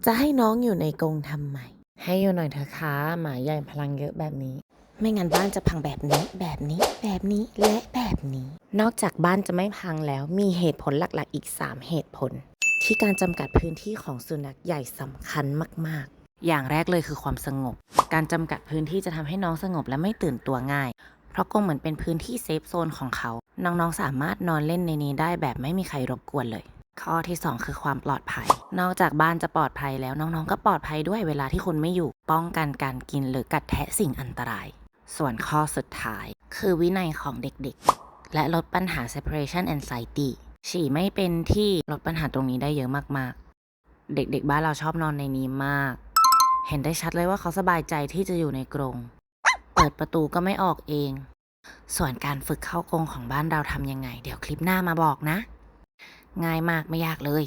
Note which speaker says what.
Speaker 1: จะให้น้องอยู่ในกรงทำไมให้อยู่หน่อยเถอะค่ะหมาใหญ่พลังเยอะแบบนี้ไม่งั้นบ้านจะพังแบบนี้แบบนี้แบบนี้และแบบนี้นอกจากบ้านจะไม่พังแล้วมีเหตุผลหลักๆอีก3เหตุผลที่การจำกัดพื้นที่ของสุนัขใหญ่สำคัญมากๆอย่างแรกเลยคือความสงบการจำกัดพื้นที่จะทำให้น้องสงบและไม่ตื่นตัวง่ายเพราะกรงเหมือนเป็นพื้นที่เซฟโซนของเขาน้องๆสามารถนอนเล่นในนี้ได้แบบไม่มีใครรบกวนเลยข้อที่2คือความปลอดภัยนอกจากบ้านจะปลอดภัยแล้วน้องๆก็ปลอดภัยด้วยเวลาที่คุณไม่อยู่ป้องกันการกินหรือกัดแทะสิ่งอันตรายส่วนข้อสุดท้ายคือวินัยของเด็กๆและลดปัญหา separation anxiety ฉี่ไม่เป็นที่ลดปัญหาตรงนี้ได้เยอะมากๆเด็กๆบ้านเราชอบนอนในนี้มากเห็นได้ชัดเลยว่าเขาสบายใจที่จะอยู่ในกรงเปิดประตูก็ไม่ออกเองส่วนการฝึกเข้ากรงของบ้านเราทำยังไงเดี๋ยวคลิปหน้ามาบอกนะง่ายมากไม่ยากเลย